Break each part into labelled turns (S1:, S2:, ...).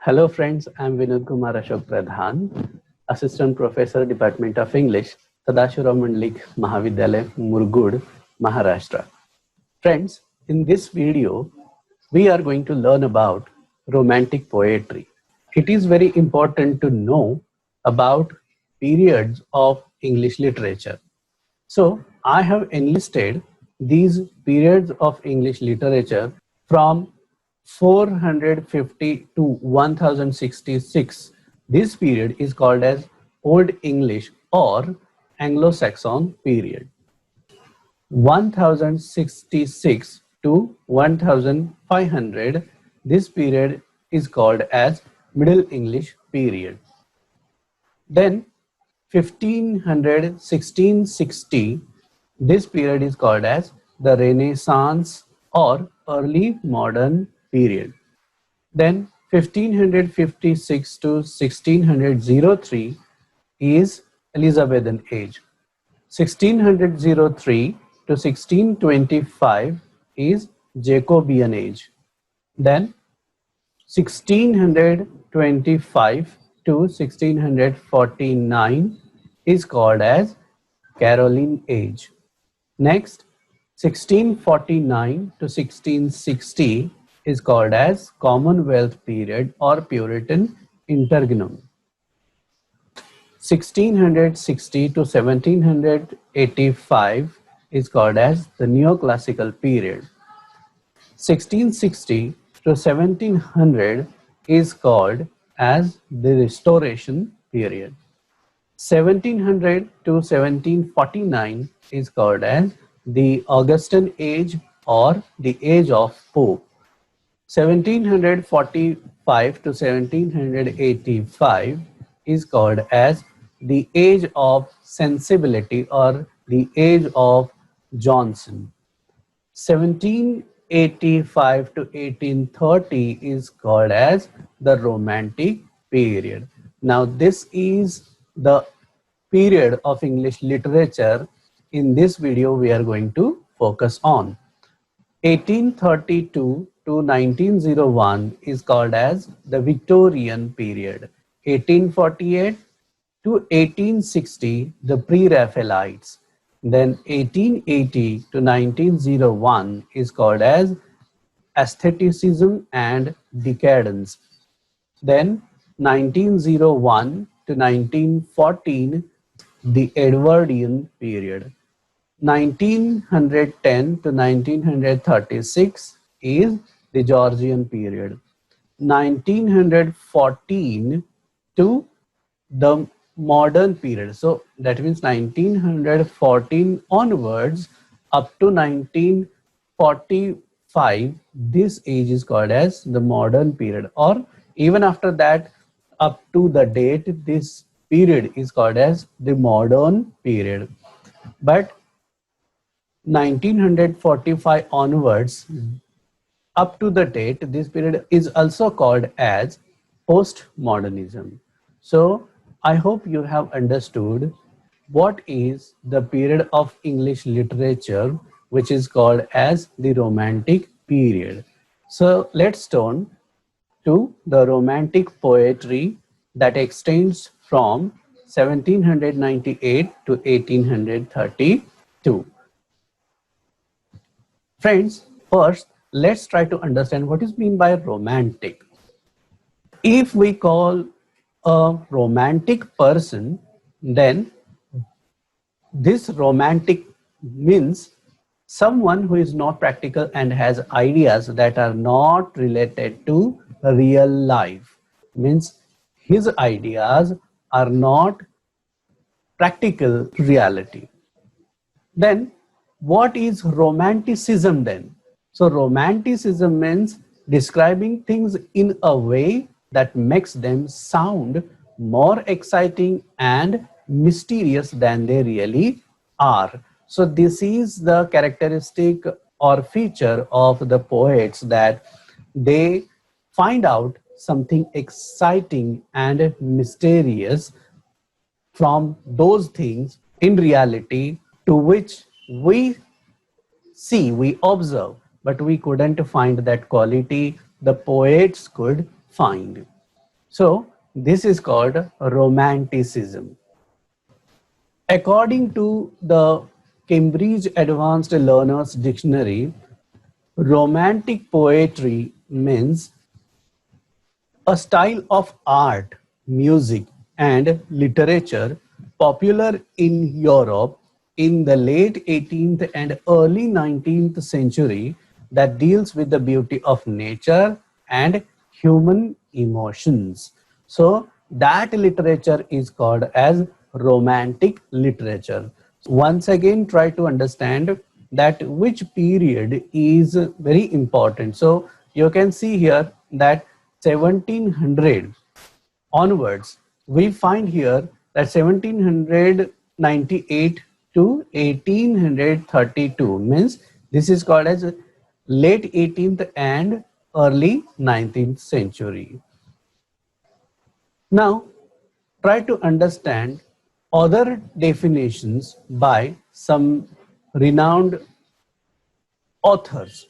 S1: Hello friends, I am Vinodkumar Ashok Pradhan, Assistant Professor, Department of English, Sadashiv Mandlik Mahavidyalaya, Murgud, Maharashtra. Friends, in this video, we are going to learn about romantic poetry. It is very important to know about periods of English literature. So, I have enlisted these periods of English literature from 450 to 1066. This period is called as Old English or Anglo-Saxon period. 1066 to 1500, this period is called as Middle English period. Then 1500 1660, this period is called as the Renaissance or early modern period. Then 1556 to 1603 is Elizabethan age. 1603 to 1625 is Jacobean age. Then 1625 to 1649 is called as Caroline age. Next, 1649 to 1660 is called as Commonwealth period or Puritan interregnum. 1660 to 1785 is called as the Neoclassical period. 1660 to 1700 is called as the Restoration period. 1700 to 1749 is called as the Augustan age or the age of Pope. 1745 to 1785 is called as the age of sensibility or the age of Johnson. 1785 to 1830 is called as the Romantic period. Now this is the period of English literature. In this video we are going to focus on. 1832 to 1901 is called as the Victorian period. 1848 to 1860 the Pre-Raphaelites. Then 1880 to 1901 is called as Aestheticism and Decadence. Then 1901 to 1914 the Edwardian period. 1910 to 1936 is the Georgian period. 1914 to the modern period. So that means 1914 onwards up to 1945, this age is called as the modern period, or even after that up to the date, this period is called as the modern period. But 1945 onwards up to the date, this period is also called as postmodernism. So I hope you have understood what is the period of English literature which is called as the Romantic period. So let's turn to the Romantic poetry that extends from 1798 to 1832. Friends, first let's try to understand what is meant by romantic. If we call a romantic person, then this romantic means someone who is not practical and has ideas that are not related to real life. Means his ideas are not practical reality. Then what is romanticism then? So romanticism means describing things in a way that makes them sound more exciting and mysterious than they really are. So this is the characteristic or feature of the poets, that they find out something exciting and mysterious from those things in reality to which we see, we observe, but we couldn't find that quality the poets could find. So this is called romanticism. According to the Cambridge Advanced Learners Dictionary, romantic poetry means a style of art, music, and literature popular in Europe in the late 18th and early 19th century that deals with the beauty of nature and human emotions. So that literature is called as romantic literature. Once again, try to understand that which period is very important. So you can see here that 1700 onwards, we find here that 1798 to 1832 means this is called as late 18th and early 19th century. Now, try to understand other definitions by some renowned authors.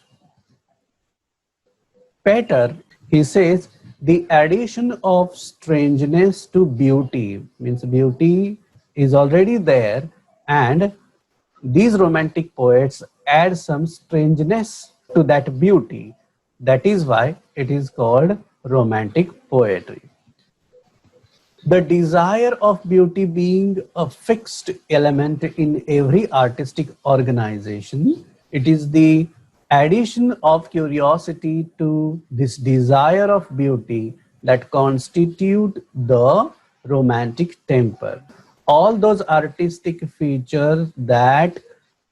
S1: Peter, he says, the addition of strangeness to beauty means beauty is already there, and these romantic poets add some strangeness to that beauty. That is why it is called romantic poetry. The desire of beauty being a fixed element in every artistic organization, it is the addition of curiosity to this desire of beauty that constitute the romantic temper. All those artistic features that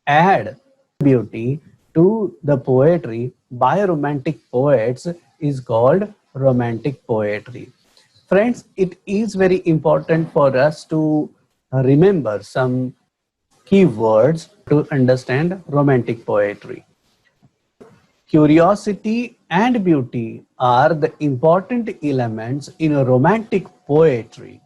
S1: add beauty to the poetry by romantic poets is called romantic poetry. Friends, it is very important for us to remember some key words to understand romantic poetry. Curiosity and beauty are the important elements in a romantic poetry.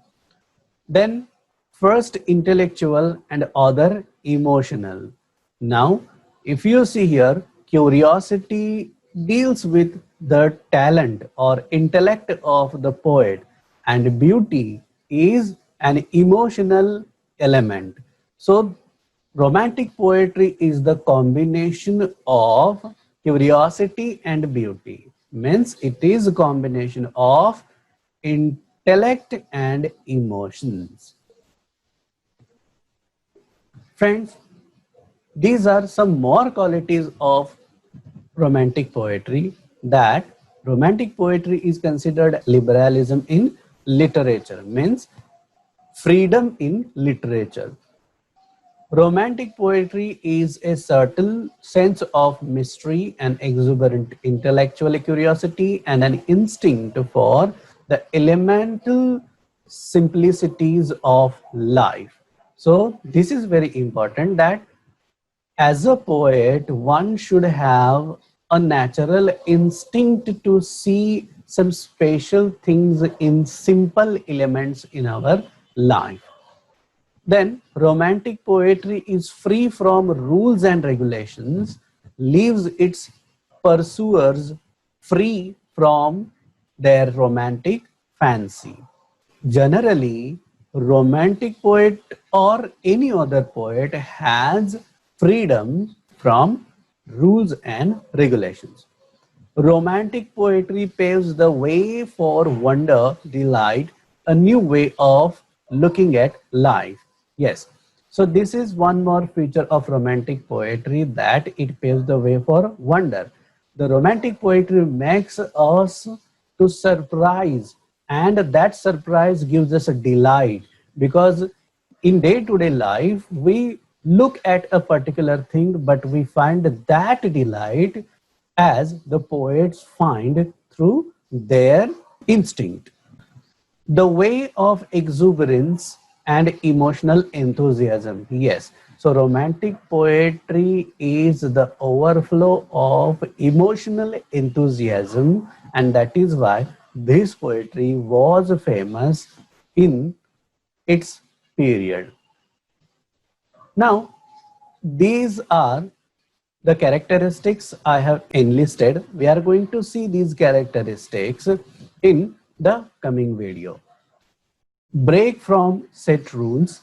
S1: Then first intellectual and other emotional. Now, if you see here, curiosity deals with the talent or intellect of the poet, and beauty is an emotional element. So romantic poetry is the combination of curiosity and beauty. Means it is a combination of intellect and emotions. Friends, these are some more qualities of romantic poetry. That romantic poetry is considered liberalism in literature, means freedom in literature. Romantic poetry is a subtle sense of mystery and exuberant intellectual curiosity and an instinct for the elemental simplicities of life. So this is very important that as a poet, one should have a natural instinct to see some special things in simple elements in our life. Then romantic poetry is free from rules and regulations, leaves its pursuers free from their romantic fancy. Generally, romantic poet or any other poet has freedom from rules and regulations. Romantic poetry paves the way for wonder, delight, a new way of looking at life. Yes. So this is one more feature of romantic poetry, that it paves the way for wonder. The romantic poetry makes us to surprise, and that surprise gives us a delight, because in day-to-day life we look at a particular thing but we find that delight as the poets find through their instinct. The way of exuberance and emotional enthusiasm. Yes. So romantic poetry is the overflow of emotional enthusiasm, and that is why this poetry was famous in its period. Now, these are the characteristics I have enlisted. We are going to see these characteristics in the coming video. Break from set rules,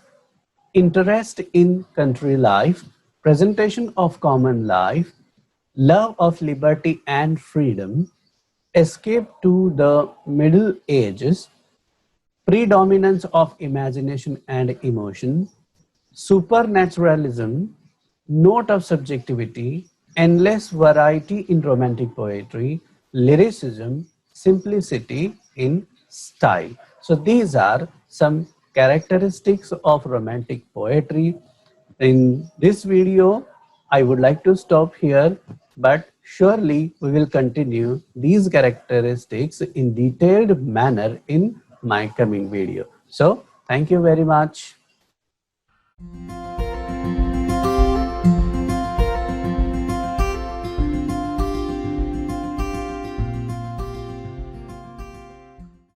S1: interest in country life, presentation of common life, love of liberty and freedom, escape to the Middle Ages, predominance of imagination and emotion, supernaturalism, note of subjectivity, endless variety in romantic poetry, lyricism, simplicity in style. So these are some characteristics of romantic poetry. In this video, I would like to stop here, but surely we will continue these characteristics in detailed manner in my coming video. So thank you very much.